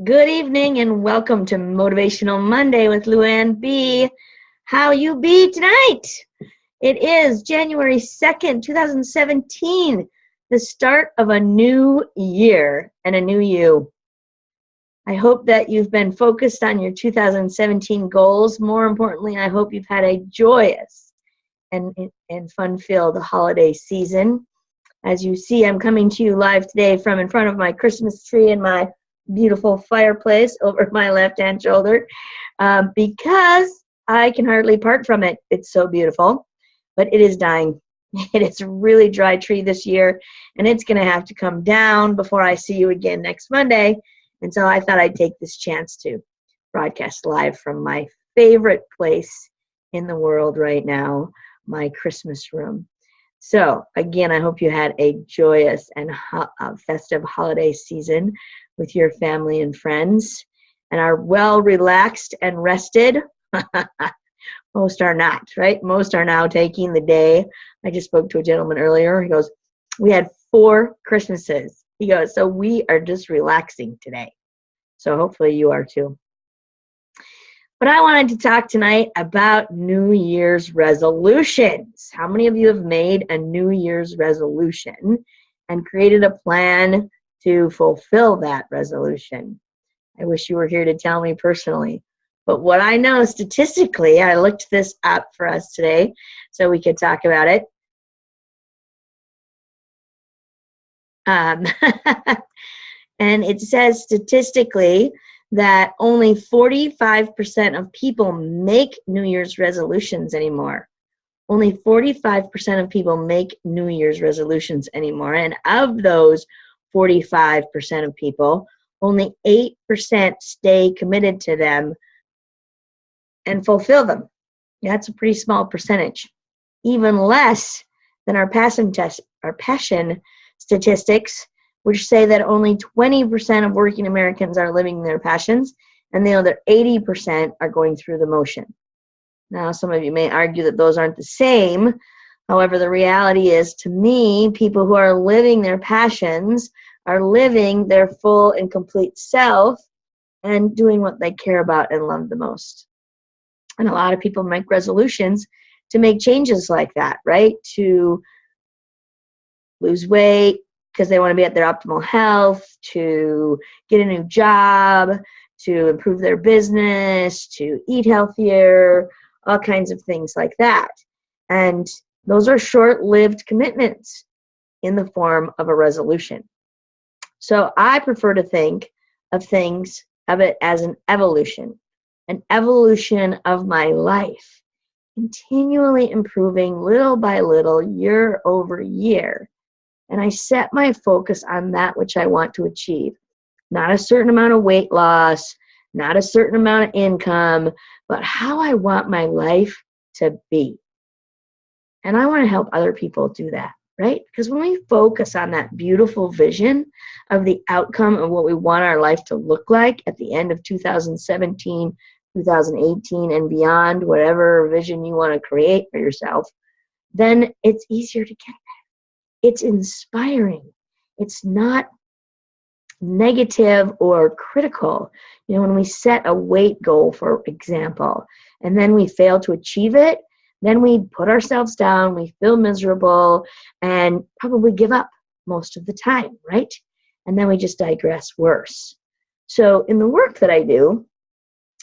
Good evening and welcome to Motivational Monday with Luann B. How you be tonight? It is January 2nd, 2017, the start of a new year and a new you. I hope that you've been focused on your 2017 goals. More importantly, I hope you've had a joyous and fun-filled holiday season. As you see, I'm coming to you live today from in front of my Christmas tree and my beautiful fireplace over my left-hand shoulder because I can hardly part from it. It's so beautiful, but it is dying. It is a really dry tree this year, and it's going to have to come down before I see you again next Monday. And so I thought I'd take this chance to broadcast live from my favorite place in the world right now, my Christmas room. So again, I hope you had a joyous and festive holiday season with your family and friends and are well relaxed and rested. Most are not, right? Most are now taking the day. I just spoke to a gentleman earlier. He goes, we had 4 Christmases. He goes, so we are just relaxing today. So hopefully you are too. But I wanted to talk tonight about New Year's resolutions. How many of you have made a New Year's resolution and created a plan to fulfill that resolution? I wish you were here to tell me personally. But what I know statistically, I looked this up for us today so we could talk about it. And it says statistically that only 45% of people make New Year's resolutions anymore. Only 45% of people make New Year's resolutions anymore. And of those 45% of people, only 8% stay committed to them and fulfill them. That's a pretty small percentage. Even less than our passion statistics, which say that only 20% of working Americans are living their passions, and the other 80% are going through the motion. Now, some of you may argue that those aren't the same. However, the reality is, to me, people who are living their passions are living their full and complete self and doing what they care about and love the most. And a lot of people make resolutions to make changes like that, right? To lose weight because they want to be at their optimal health, to get a new job, to improve their business, to eat healthier, all kinds of things like that. And those are short-lived commitments in the form of a resolution. So I prefer to think of it as an evolution of my life, continually improving little by little, year over year. And I set my focus on that which I want to achieve. Not a certain amount of weight loss, not a certain amount of income, but how I want my life to be. And I want to help other people do that, right? Because when we focus on that beautiful vision of the outcome of what we want our life to look like at the end of 2017, 2018, and beyond, whatever vision you want to create for yourself, then it's easier to get there. It's inspiring. It's not negative or critical. You know, when we set a weight goal, for example, and then we fail to achieve it, then we put ourselves down, we feel miserable, and probably give up most of the time, right? And then we just digress worse. So in the work that I do,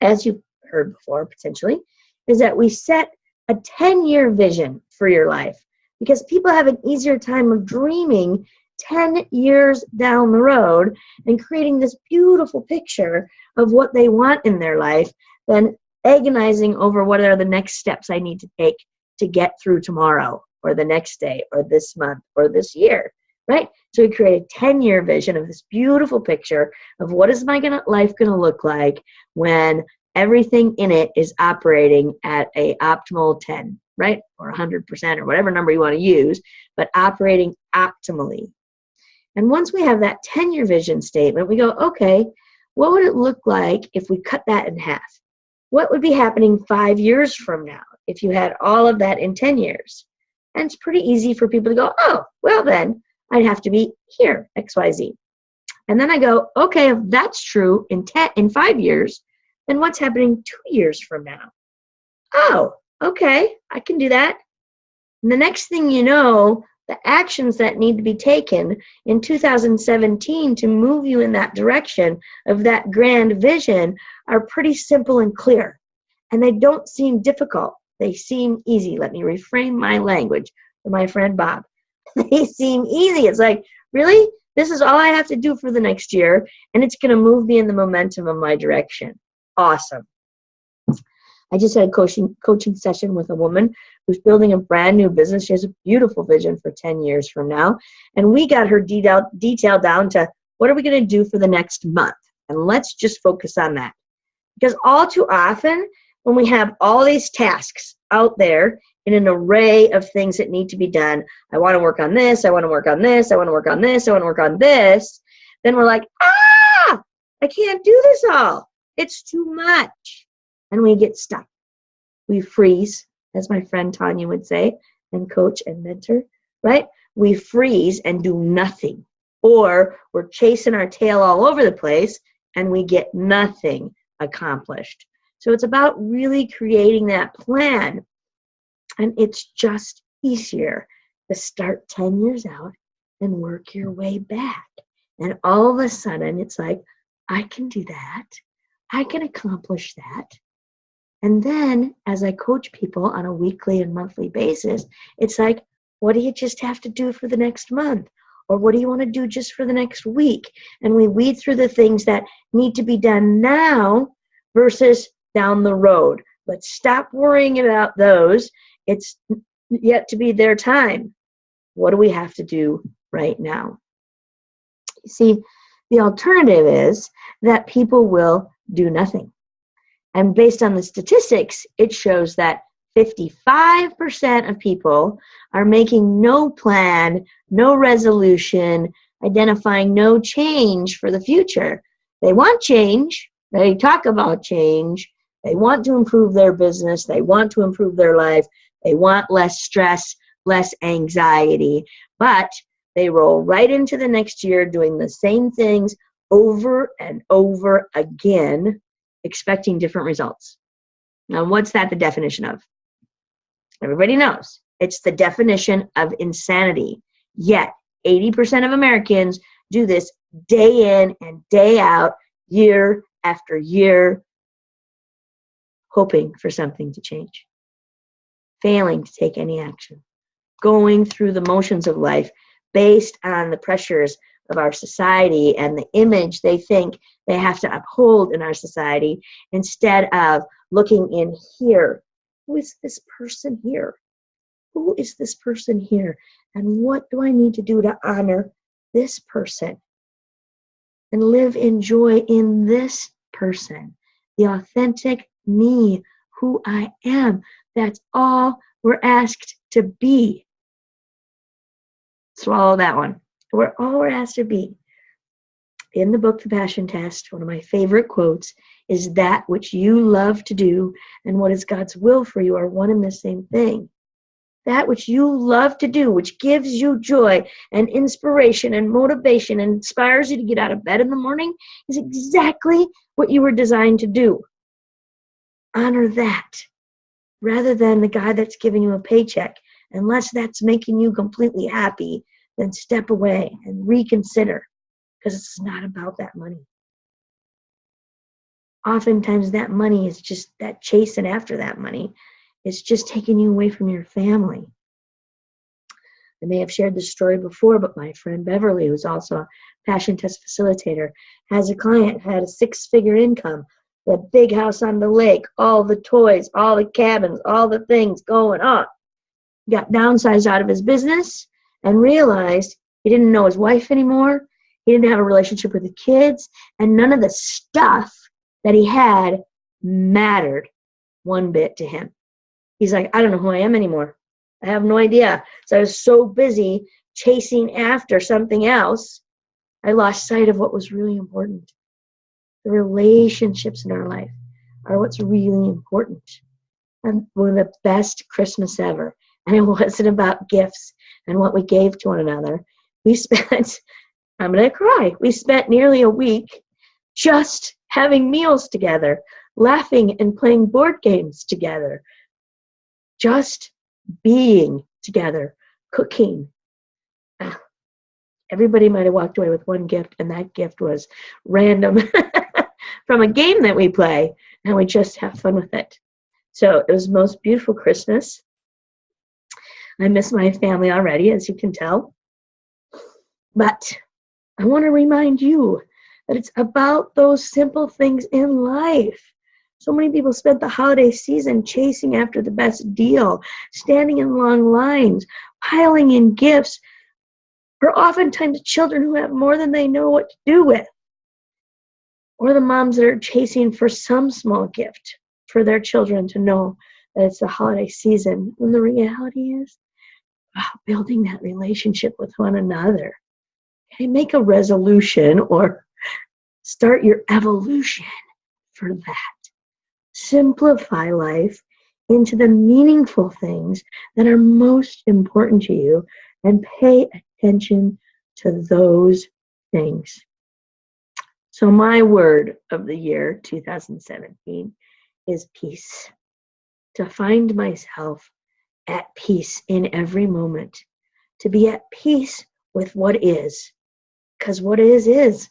as you've heard before potentially, is that we set a 10-year vision for your life, because people have an easier time of dreaming 10 years down the road and creating this beautiful picture of what they want in their life than agonizing over what are the next steps I need to take to get through tomorrow or the next day or this month or this year, right? So we create a 10-year vision of this beautiful picture of what is my life going to look like when everything in it is operating at a optimal 10, right? Or 100% or whatever number you want to use, but operating optimally. And once we have that 10-year vision statement, we go, okay, what would it look like if we cut that in half? What would be happening 5 years from now if you had all of that in 10 years? And it's pretty easy for people to go, oh, well then, I'd have to be here, XYZ. And then I go, okay, if that's true in 5 years, then what's happening 2 years from now? Oh, okay, I can do that. And the next thing you know, the actions that need to be taken in 2017 to move you in that direction of that grand vision are pretty simple and clear. And they don't seem difficult. They seem easy. Let me reframe my language for my friend Bob. They seem easy. It's like, really? This is all I have to do for the next year, and it's going to move me in the momentum of my direction. Awesome. I just had a coaching session with a woman who's building a brand new business. She has a beautiful vision for 10 years from now. And we got her detail down to what are we going to do for the next month? And let's just focus on that. Because all too often, when we have all these tasks out there in an array of things that need to be done, I want to work on this, I want to work on this, I want to work on this, I want to work on this, then we're like, I can't do this all. It's too much. And we get stuck. We freeze, as my friend Tanya would say, and coach and mentor, right? We freeze and do nothing. Or we're chasing our tail all over the place and we get nothing accomplished. So it's about really creating that plan. And it's just easier to start 10 years out and work your way back. And all of a sudden, it's like, I can do that. I can accomplish that. And then as I coach people on a weekly and monthly basis, it's like, what do you just have to do for the next month? Or what do you want to do just for the next week? And we weed through the things that need to be done now versus down the road. Let's stop worrying about those. It's yet to be their time. What do we have to do right now? You see, the alternative is that people will do nothing. And based on the statistics, it shows that 55% of people are making no plan, no resolution, identifying no change for the future. They want change. They talk about change. They want to improve their business. They want to improve their life. They want less stress, less anxiety. But they roll right into the next year doing the same things over and over again, expecting different results. Now, what's that the definition of? Everybody knows. It's the definition of insanity. Yet, 80% of Americans do this day in and day out, year after year, hoping for something to change, failing to take any action, going through the motions of life based on the pressures of our society and the image they think they have to uphold in our society, instead of looking in here. Who is this person here? Who is this person here? And what do I need to do to honor this person and live in joy in this person? The authentic me, who I am. That's all we're asked to be. Swallow that one. All we're asked to be. In the book, The Passion Test, one of my favorite quotes is, that which you love to do and what is God's will for you are one and the same thing. That which you love to do, which gives you joy and inspiration and motivation and inspires you to get out of bed in the morning, is exactly what you were designed to do. Honor that rather than the guy that's giving you a paycheck. Unless that's making you completely happy, then step away and reconsider, because it's not about that money. Oftentimes that money is just that chasing after that money. It's just taking you away from your family. I may have shared this story before, but my friend Beverly, who's also a passion test facilitator, has a client who had a 6-figure income, the big house on the lake, all the toys, all the cabins, all the things going on. Got downsized out of his business and realized he didn't know his wife anymore. He didn't have a relationship with the kids, and none of the stuff that he had mattered one bit to him. He's like, I don't know who I am anymore. I have no idea. So I was so busy chasing after something else, I lost sight of what was really important. The relationships in our life are what's really important. And one of the best Christmas ever. And it wasn't about gifts and what we gave to one another. We spent I'm going to cry. We spent nearly a week just having meals together, laughing and playing board games together, just being together, cooking. Everybody might have walked away with one gift, and that gift was random from a game that we play, and we just have fun with it. So it was the most beautiful Christmas. I miss my family already, as you can tell. But I want to remind you that it's about those simple things in life. So many people spent the holiday season chasing after the best deal, standing in long lines, piling in gifts, for oftentimes children who have more than they know what to do with. Or the moms that are chasing for some small gift for their children to know that it's the holiday season, when the reality is building that relationship with one another. Okay, make a resolution or start your evolution for that. Simplify life into the meaningful things that are most important to you and pay attention to those things. So my word of the year 2017 is peace. To find myself at peace in every moment. To be at peace with what is. Because what is.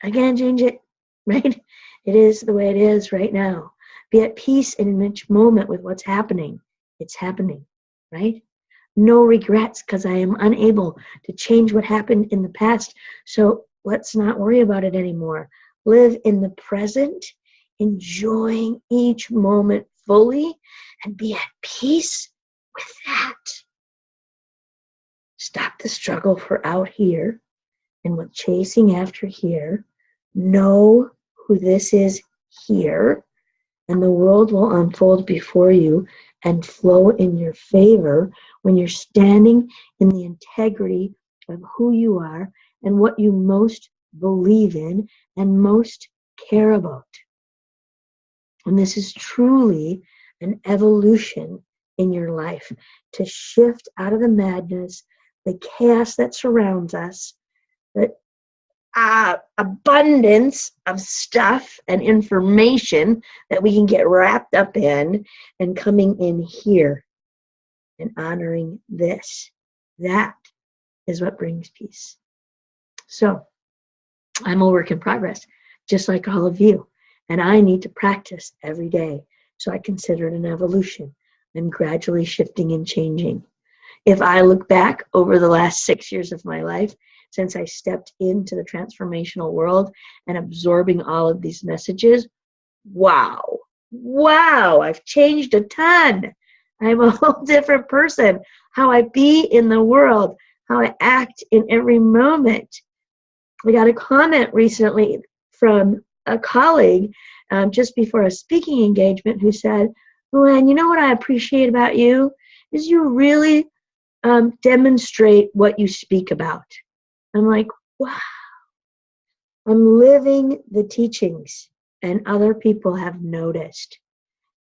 I can't change it, right? It is the way it is right now. Be at peace in each moment with what's happening. It's happening, right? No regrets because I am unable to change what happened in the past. So let's not worry about it anymore. Live in the present, enjoying each moment fully, and be at peace with that. Stop the struggle for out here and with chasing after here. Know who this is here, and the world will unfold before you and flow in your favor when you're standing in the integrity of who you are and what you most believe in and most care about. And this is truly an evolution in your life, to shift out of the madness, the chaos that surrounds us, the abundance of stuff and information that we can get wrapped up in, and coming in here and honoring this. That is what brings peace. So I'm a work in progress, just like all of you. And I need to practice every day. So I consider it an evolution. I'm gradually shifting and changing. If I look back over the last 6 years of my life, since I stepped into the transformational world and absorbing all of these messages, wow, I've changed a ton. I'm a whole different person. How I be in the world, how I act in every moment. I got a comment recently from a colleague just before a speaking engagement who said, Luann, you know what I appreciate about you? Is you really demonstrate what you speak about. I'm like, wow. I'm living the teachings, and other people have noticed.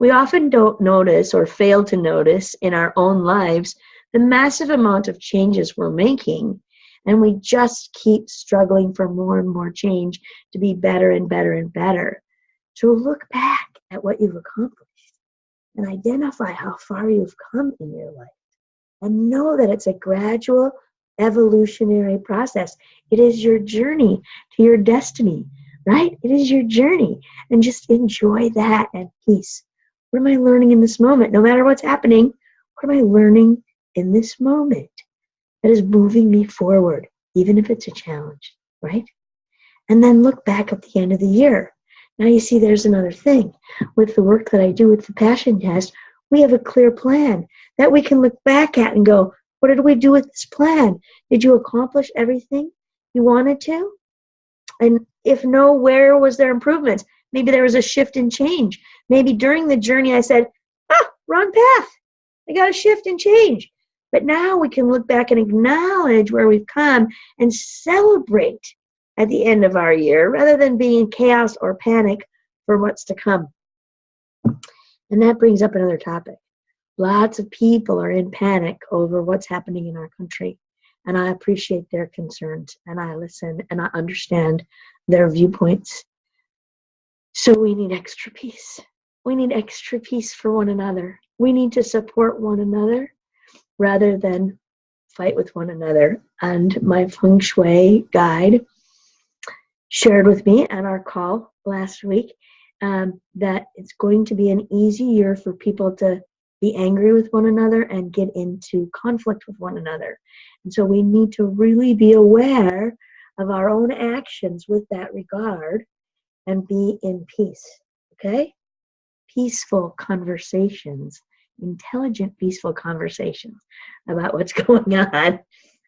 We often don't notice or fail to notice in our own lives the massive amount of changes we're making, and we just keep struggling for more and more change to be better and better and better. So look back at what you've accomplished and identify how far you've come in your life, and know that it's a gradual evolutionary process. It is your journey to your destiny, right? It is your journey, and just enjoy that at peace. What am I learning in this moment? No matter what's happening, what am I learning in this moment that is moving me forward, even if it's a challenge, right? And then look back at the end of the year. Now you see there's another thing. With the work that I do with the Passion Test, we have a clear plan that we can look back at and go, what did we do with this plan? Did you accomplish everything you wanted to? And if no, where was there improvements? Maybe there was a shift and change. Maybe during the journey I said, wrong path. I got to shift and change. But now we can look back and acknowledge where we've come and celebrate at the end of our year rather than being in chaos or panic for what's to come. And that brings up another topic. Lots of people are in panic over what's happening in our country. and I appreciate their concerns, and I listen, and I understand their viewpoints. So we need extra peace. We need extra peace for one another. We need to support one another rather than fight with one another. And my feng shui guide shared with me on our call last week that it's going to be an easy year for people to be angry with one another and get into conflict with one another. And so we need to really be aware of our own actions with that regard and be in peace, okay? Peaceful conversations, intelligent, peaceful conversations about what's going on.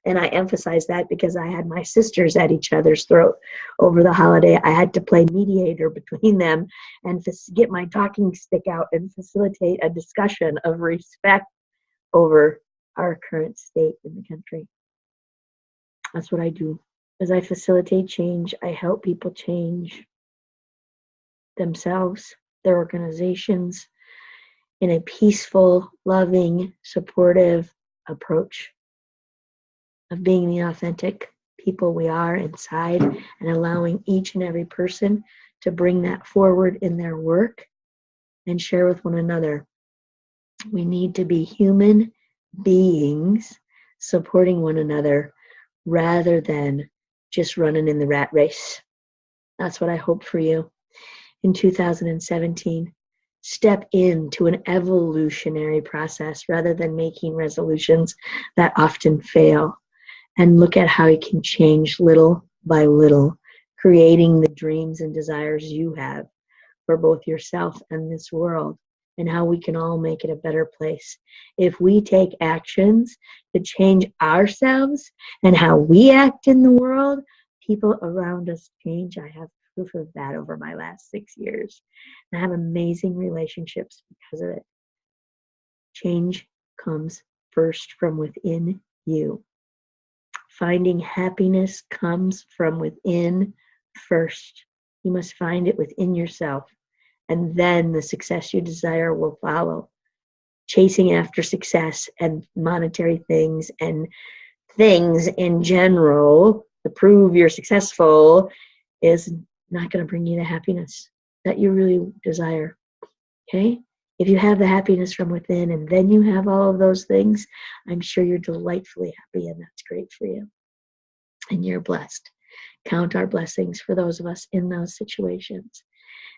And I emphasize that because I had my sisters at each other's throat over the holiday. I had to play mediator between them and get my talking stick out and facilitate a discussion of respect over our current state in the country. That's what I do. As I facilitate change, I help people change themselves, their organizations, in a peaceful, loving, supportive approach of being the authentic people we are inside and allowing each and every person to bring that forward in their work and share with one another. We need to be human beings supporting one another rather than just running in the rat race. That's what I hope for you in 2017. Step into an evolutionary process rather than making resolutions that often fail. And look at how you can change little by little, creating the dreams and desires you have for both yourself and this world, and how we can all make it a better place. If we take actions to change ourselves and how we act in the world, people around us change. I have proof of that over my last 6 years. I have amazing relationships because of it. Change comes first from within you. Finding happiness comes from within first. You must find it within yourself, and then the success you desire will follow. Chasing after success and monetary things and things in general to prove you're successful is not going to bring you the happiness that you really desire. Okay? If you have the happiness from within and then you have all of those things, I'm sure you're delightfully happy, and that's great for you. And you're blessed. Count our blessings for those of us in those situations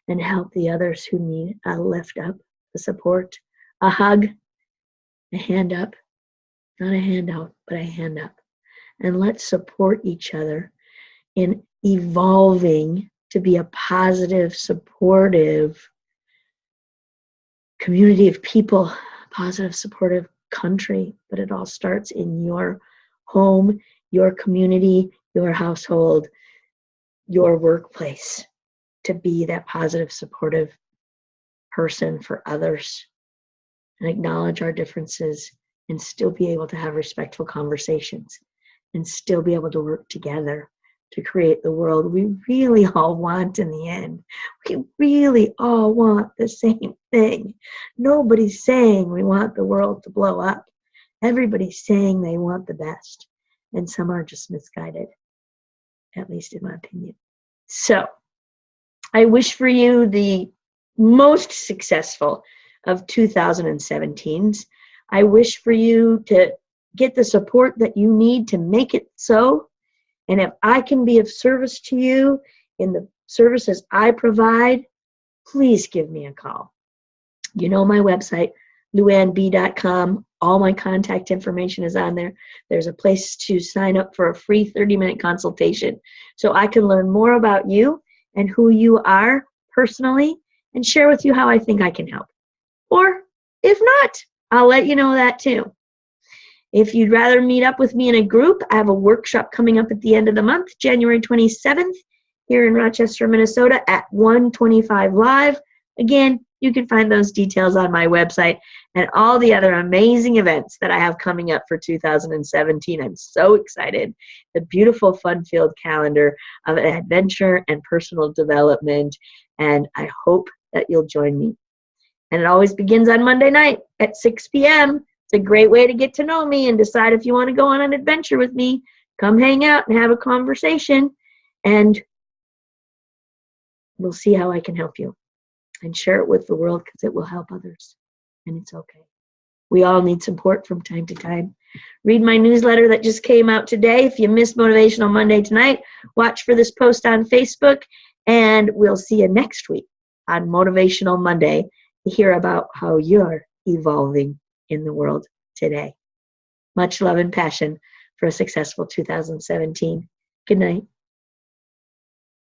and help the others who need a lift up, a support, a hug, a hand up, not a handout, but a hand up. And let's support each other in evolving to be a positive, supportive community of people, positive, supportive country. But it all starts in your home, your community, your household, your workplace, to be that positive, supportive person for others and acknowledge our differences and still be able to have respectful conversations and still be able to work together to create the world we really all want in the end. We really all want the same thing. Nobody's saying we want the world to blow up. Everybody's saying they want the best. And some are just misguided, at least in my opinion. So I wish for you the most successful of 2017s. I wish for you to get the support that you need to make it so. And if I can be of service to you in the services I provide, please give me a call. You know my website, luannb.com. All my contact information is on there. There's a place to sign up for a free 30-minute consultation so I can learn more about you and who you are personally and share with you how I think I can help. Or if not, I'll let you know that too. If you'd rather meet up with me in a group, I have a workshop coming up at the end of the month, January 27th, here in Rochester, Minnesota at 1:25 Live. Again, you can find those details on my website and all the other amazing events that I have coming up for 2017. I'm so excited. The beautiful, fun-filled calendar of adventure and personal development, and I hope that you'll join me. And it always begins on Monday night at 6 p.m. It's a great way to get to know me and decide if you want to go on an adventure with me. Come hang out and have a conversation, and we'll see how I can help you. And share it with the world because it will help others. And it's okay. We all need support from time to time. Read my newsletter that just came out today. If you missed Motivational Monday tonight, watch for this post on Facebook, and we'll see you next week on Motivational Monday to hear about how you're evolving in the world today. Much love and passion for a successful 2017. Good night.